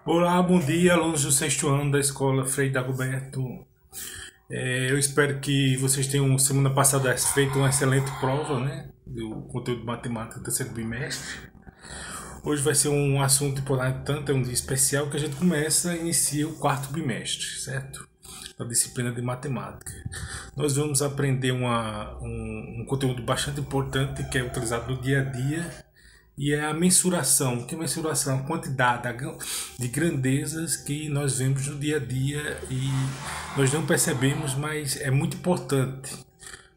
Olá, bom dia, alunos do sexto ano da escola Frei Dagoberto. Eu espero que vocês tenham, semana passada, feito uma excelente prova, né? Do conteúdo de matemática do terceiro bimestre. Hoje vai ser um assunto importante, é um dia especial que a gente inicia o quarto bimestre, certo? A disciplina de matemática. Nós vamos aprender um conteúdo bastante importante que é utilizado no dia a dia, e é a mensuração. O que é mensuração? A quantidade de grandezas que nós vemos no dia a dia e nós não percebemos, mas é muito importante,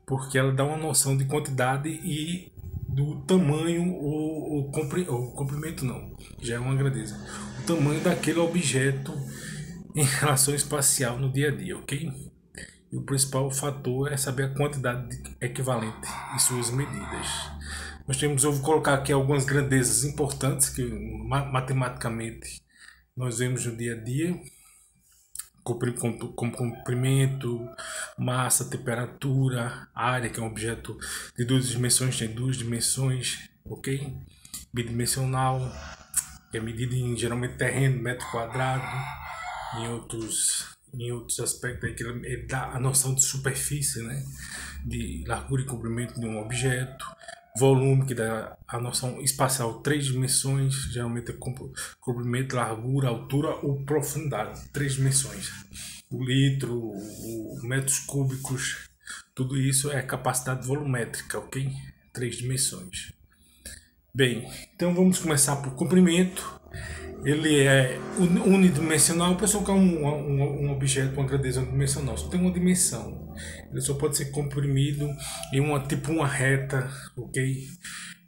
porque ela dá uma noção de quantidade e do tamanho ou comprimento não, já é uma grandeza. O tamanho daquele objeto em relação espacial no dia a dia, ok? E o principal fator é saber a quantidade equivalente e suas medidas. Eu vou colocar aqui algumas grandezas importantes que matematicamente nós vemos no dia a dia, como comprimento, massa, temperatura, área, que é um objeto de duas dimensões, tem duas dimensões, ok? Bidimensional, que é medida em geralmente terreno, metro quadrado, em outros aspectos, que ele dá a noção de superfície, né? De largura e comprimento de um objeto. Volume, que dá a noção espacial, três dimensões, geralmente é comprimento, largura, altura ou profundidade, três dimensões. O litro, o metros cúbicos, tudo isso é capacidade volumétrica, ok? Três dimensões. Bem, então vamos começar por comprimento. Ele é unidimensional. O pessoal quer um objeto, uma grandeza unidimensional, só tem uma dimensão. Ele só pode ser comprimido em uma reta, ok?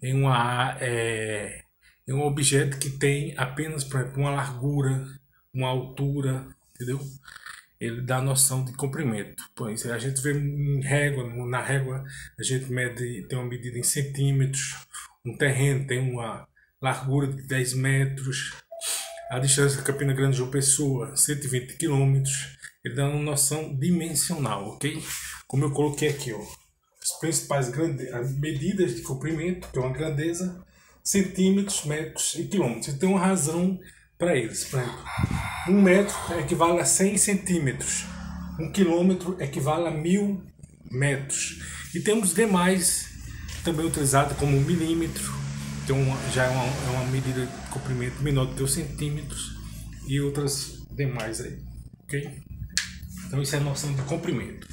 Em um objeto que tem apenas, por exemplo, uma largura, uma altura, entendeu? Ele dá a noção de comprimento. Pois a gente vê em régua, na régua a gente tem uma medida em centímetros. Um terreno tem uma largura de 10 metros. A distância de Campina Grande de João Pessoa, 120 km. Ele dá uma noção dimensional, ok? Como eu coloquei aqui, ó, as principais medidas de comprimento, que é uma grandeza, centímetros, metros e quilômetros. Você tem uma razão para eles. Por exemplo, 1 metro equivale a 100 centímetros. 1 quilômetro equivale a 1000 metros. E temos demais também utilizados como milímetro. Então já é uma medida de comprimento menor do que os centímetros e outras demais aí, ok? Então isso é a noção de comprimento.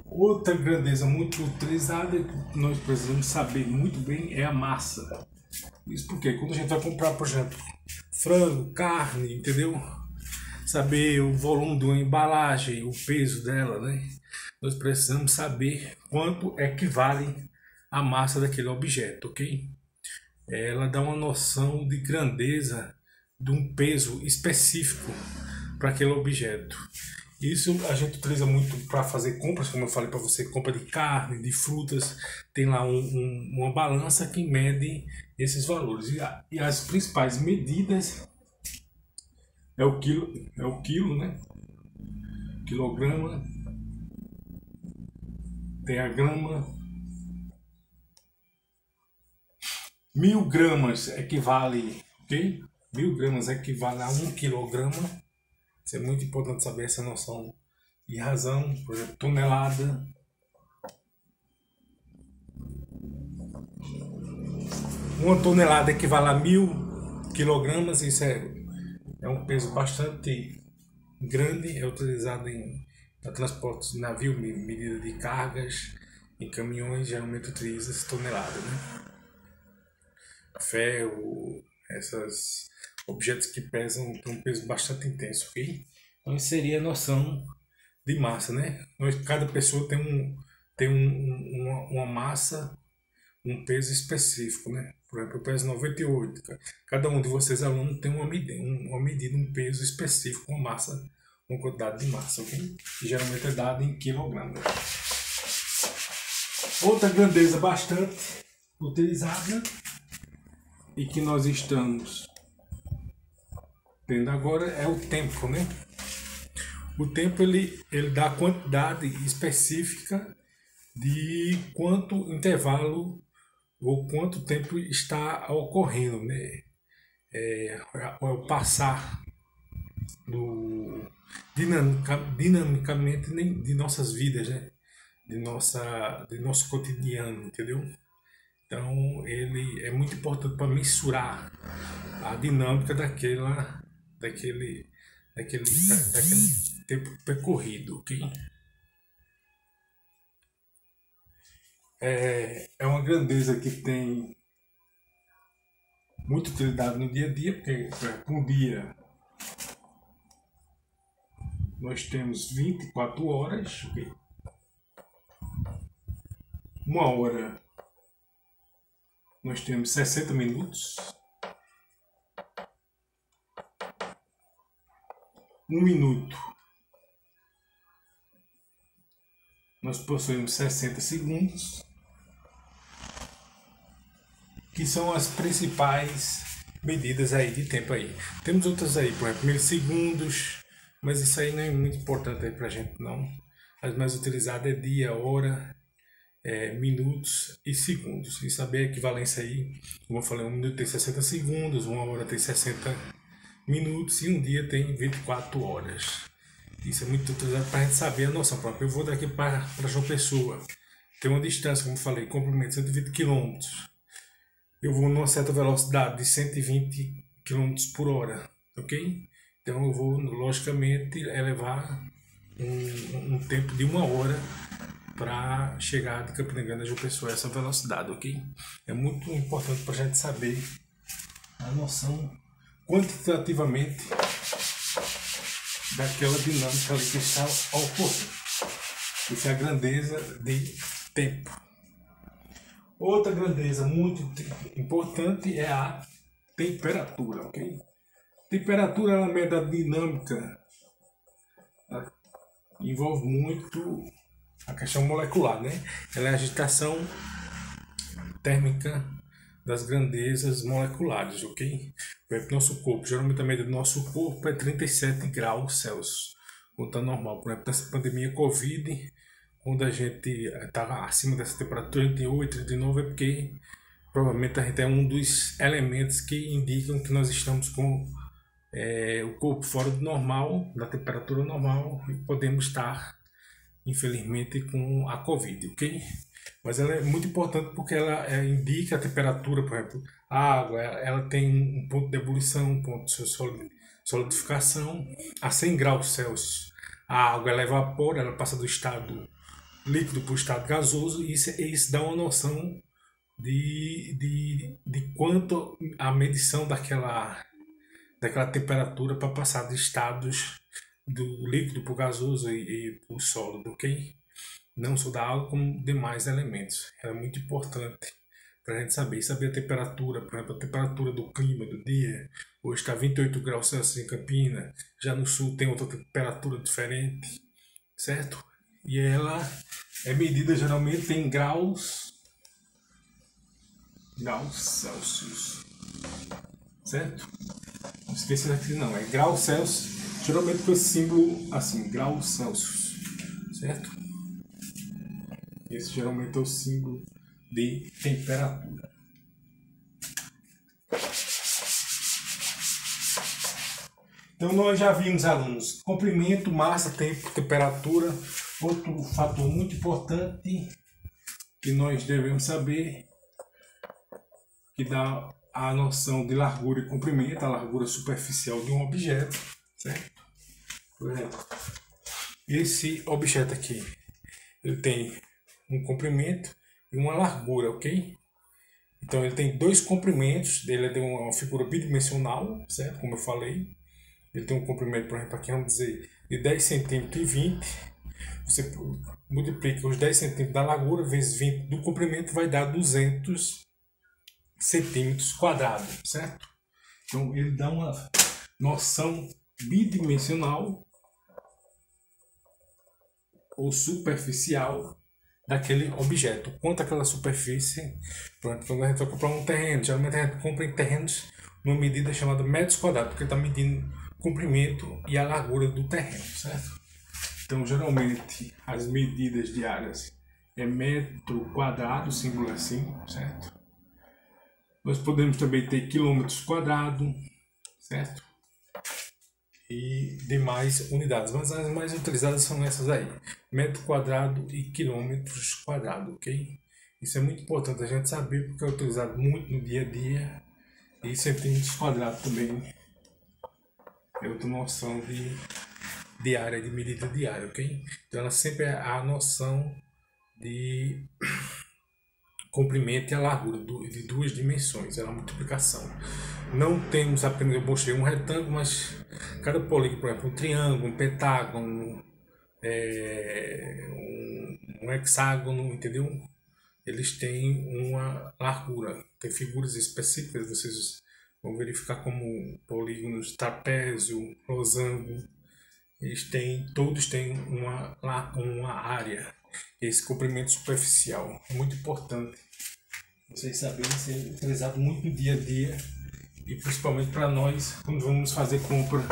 Outra grandeza muito utilizada que nós precisamos saber muito bem é a massa. Isso porque quando a gente vai comprar, por exemplo, frango, carne, entendeu? Saber o volume de uma embalagem, o peso dela, né? Nós precisamos saber quanto equivale a massa daquele objeto, ok? Ela dá uma noção de grandeza de um peso específico para aquele objeto. Isso a gente utiliza muito para fazer compras, como eu falei para você, compra de carne, de frutas. Tem lá uma balança que mede esses valores. E as principais medidas é o quilo, né? Quilograma. Tem a grama. 1000 gramas equivale, ok? 1000 gramas equivale a 1 quilograma. Isso é muito importante saber essa noção de razão. Por exemplo, tonelada. Uma tonelada equivale a 1000 quilogramas. Isso é um peso bastante grande. É utilizado para transportes de navio, medida de cargas. Em caminhões geralmente utiliza-se tonelada, né? Ferro, esses objetos que pesam, tem um peso bastante intenso, ok? Então isso seria a noção de massa, né? Cada pessoa tem uma massa, um peso específico, né? Por exemplo, eu peso 98. Cada um de vocês, alunos, tem uma medida, um peso específico, uma massa, uma quantidade de massa, ok? Que geralmente é dada em quilogramas. Outra grandeza bastante utilizada e que nós estamos tendo agora é o tempo, né? O tempo ele dá a quantidade específica de quanto intervalo ou quanto tempo está ocorrendo, né? O passar dinamicamente de nossas vidas, né? De nosso cotidiano, entendeu? Então ele é muito importante para mensurar a dinâmica daquele tempo percorrido, ok? É uma grandeza que tem muita utilidade no dia a dia, porque por dia nós temos 24 horas, ok? Uma hora nós temos 60 minutos. Um minuto nós possuímos 60 segundos, que são as principais medidas aí de tempo aí. Temos outras aí, por exemplo, milissegundos, mas isso aí não é muito importante aí pra gente não. As mais utilizadas é dia, hora, minutos e segundos. E saber a equivalência aí, como eu falei, um minuto tem 60 segundos, uma hora tem 60 minutos e um dia tem 24 horas. Isso é muito utilizado para a gente saber a noção própria. Eu vou daqui para João Pessoa. Tem uma distância, como eu falei, comprimento 120 km. Eu vou numa certa velocidade de 120 km por hora, ok? Então eu vou, logicamente, levar um tempo de uma hora para chegar de Campina Grande a João Pessoa a essa velocidade, ok? É muito importante para a gente saber a noção quantitativamente daquela dinâmica ali que está ocorrendo. Isso é a grandeza de tempo. Outra grandeza muito importante é a temperatura, ok? Temperatura ela mede a dinâmica, envolve muito a questão molecular, né? Ela é a agitação térmica das grandezas moleculares, ok? O nosso corpo, geralmente a média do nosso corpo é 37 graus Celsius, quando está normal. Por exemplo, nessa pandemia Covid, quando a gente está acima dessa temperatura, 38, 39, é porque provavelmente a gente é um dos elementos que indicam que nós estamos com o corpo fora do normal, da temperatura normal, e podemos estar, infelizmente, com a Covid, ok? Mas ela é muito importante porque ela indica a temperatura, por exemplo, a água, ela tem um ponto de ebulição, um ponto de solidificação a 100 graus Celsius. A água ela evapora, ela passa do estado líquido para o estado gasoso, e isso dá uma noção de quanto a medição daquela temperatura para passar de estados do líquido para o gasoso e para o sólido, ok? Não só da água, como demais elementos. É muito importante para a gente saber a temperatura, por exemplo, a temperatura do clima do dia. Hoje está 28 graus Celsius em Campina, já no sul tem outra temperatura diferente, certo? E ela é medida geralmente em graus Celsius, certo? Não esqueça aqui não, é graus Celsius, geralmente com esse símbolo assim, graus Celsius, certo? Esse geralmente é o símbolo de temperatura. Então nós já vimos, alunos, comprimento, massa, tempo, temperatura. Outro fator muito importante que nós devemos saber, que dá a noção de largura e comprimento, a largura superficial de um objeto, certo? Por exemplo, esse objeto aqui, ele tem um comprimento e uma largura, ok? Então ele tem dois comprimentos, ele é de uma figura bidimensional, certo? Como eu falei, ele tem um comprimento, por exemplo, aqui vamos dizer, de 10 centímetros e 20. Você multiplica os 10 centímetros da largura vezes 20 do comprimento, vai dar 200 centímetros quadrados, certo? Então ele dá uma noção bidimensional ou superficial daquele objeto. Quanto aquela superfície, pronto, quando a gente vai comprar um terreno, geralmente a gente compra em terrenos numa medida chamada metros quadrados, porque está medindo o comprimento e a largura do terreno, certo? Então geralmente as medidas de áreas é metro quadrado, símbolo assim, certo? Nós podemos também ter quilômetros quadrados, certo? E demais unidades, mas as mais utilizadas são essas aí, metro quadrado e quilômetros quadrados, ok? Isso é muito importante a gente saber porque é utilizado muito no dia a dia, e centímetros quadrados também é outra noção de área, de medida de área, ok? Então ela sempre é a noção de comprimento e a largura de duas dimensões, é uma multiplicação. Não temos apenas, eu mostrei um retângulo, mas cada polígono, por exemplo, um triângulo, um pentágono, um hexágono, entendeu? Eles têm uma largura, tem figuras específicas, vocês vão verificar como polígonos, trapézio, losango, todos têm uma área, esse comprimento superficial. É muito importante vocês saberem, ser utilizado muito no dia a dia e principalmente para nós quando vamos fazer compra,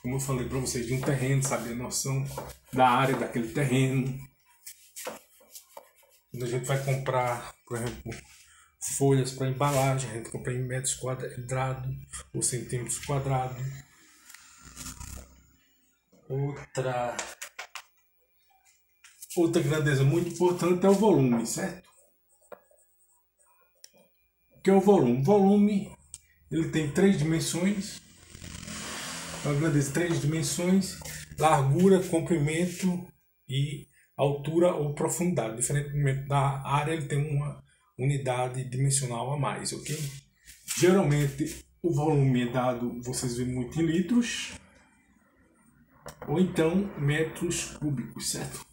como eu falei para vocês, de um terreno, saber a noção da área daquele terreno. Quando a gente vai comprar, por exemplo, folhas para embalagem, a gente compra em metros quadrados ou centímetros quadrados. Outra grandeza muito importante é o volume, certo? O que é o volume? O volume, ele tem três dimensões, uma grandeza de três dimensões: largura, comprimento e altura ou profundidade. Diferentemente da área, ele tem uma unidade dimensional a mais, ok? Geralmente o volume é dado, vocês veem muito em litros, ou então metros cúbicos, certo?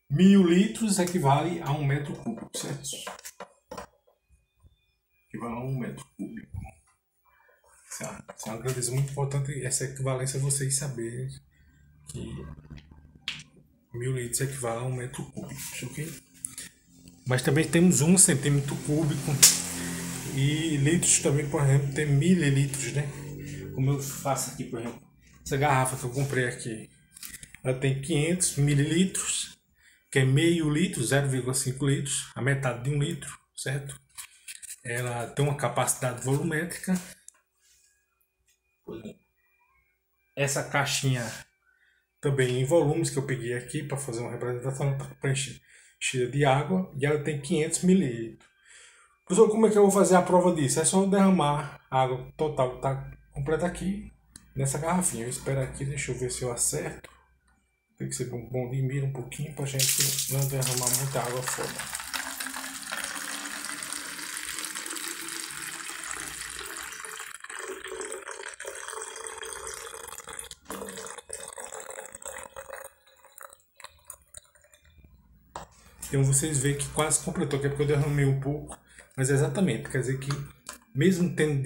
1000 litros equivale a 1 metro cúbico, certo? Equivale a 1 metro cúbico. Essa é uma grandeza muito importante, essa equivalência vocês saberem que 1000 litros equivale a 1 metro cúbico, ok? Mas também temos 1 centímetro cúbico e litros também, por exemplo, tem mililitros, né? Como eu faço aqui, por exemplo, essa garrafa que eu comprei aqui, ela tem 500 mililitros, que é meio litro, 0,5 litros, a metade de 1 litro, certo? Ela tem uma capacidade volumétrica. Essa caixinha também em volumes que eu peguei aqui para fazer uma representação, preenchida de água, e ela tem 500 mililitros. Professor, como é que eu vou fazer a prova disso? É só derramar a água total que está completa aqui nessa garrafinha. Eu espero aqui, deixa eu ver se eu acerto. Tem que ser bom de mira um pouquinho para a gente não derramar muita água fora. Então vocês veem que quase completou, que é porque eu derramei um pouco, mas é exatamente, quer dizer que mesmo tendo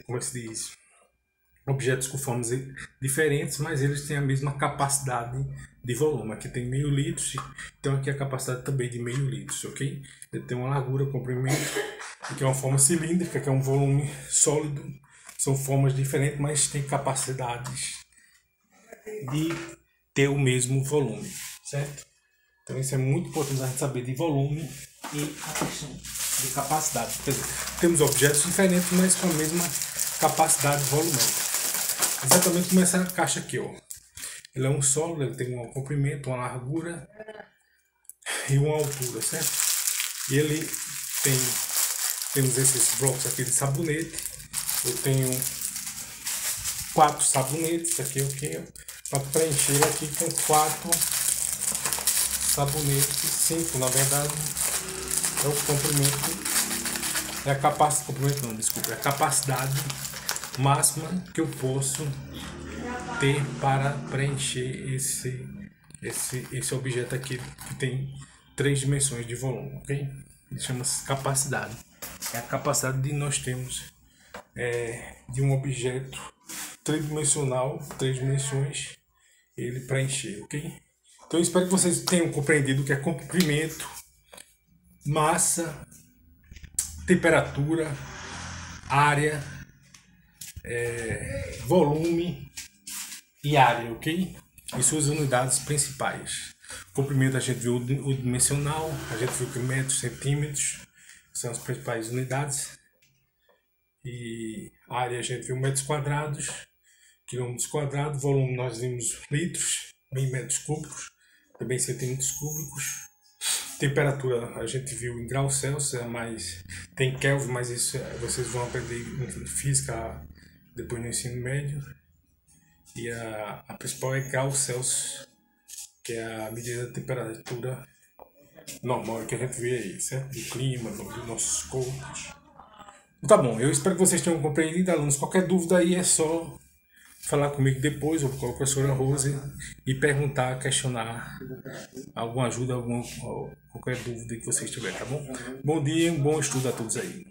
como é que se diz, objetos com formas diferentes, mas eles têm a mesma capacidade de volume. Aqui tem 1000 litros, então aqui a capacidade também de 1000 litros, ok? Ele tem uma largura, comprimento, aqui é uma forma cilíndrica, que é um volume sólido, são formas diferentes, mas tem capacidades de ter o mesmo volume, certo? Então isso é muito importante a gente saber de volume e a questão de capacidade. Quer dizer, temos objetos diferentes, mas com a mesma capacidade volumétrica. Exatamente como essa caixa aqui, ó. Ele é um sólido, ele tem um comprimento, uma largura e uma altura, certo? E ele temos esses blocos aqui de sabonete. Eu tenho 4 sabonetes aqui, ok? Para preencher aqui com 4 sabonetes, 5 na verdade, é o comprimento, é a capacidade, comprimento não, desculpa, é a capacidade máxima que eu posso ter para preencher esse objeto aqui, que tem 3 dimensões de volume, ok? Ele chama-se capacidade, é a capacidade de nós temos de um objeto tridimensional, 3 dimensões, ele preencher, ok? Então eu espero que vocês tenham compreendido o que é comprimento, massa, temperatura, área, volume e área, ok? E suas unidades principais. Comprimento a gente viu o dimensional, a gente viu que metros, centímetros são as principais unidades. E área a gente viu metros quadrados, quilômetros quadrados, volume nós vimos litros, em metros cúbicos, também centímetros cúbicos. Temperatura a gente viu em graus Celsius, mas tem Kelvin, mas isso vocês vão aprender em física depois no ensino médio. E a principal é graus Celsius, que é a medida da temperatura normal que a gente vê aí, certo? Do clima, dos nossos corpos. Tá bom, eu espero que vocês tenham compreendido, alunos. Qualquer dúvida aí é só falar comigo depois ou com a professora Rose e perguntar, questionar alguma ajuda, qualquer dúvida que vocês tiverem, tá bom? Bom dia, um bom estudo a todos aí.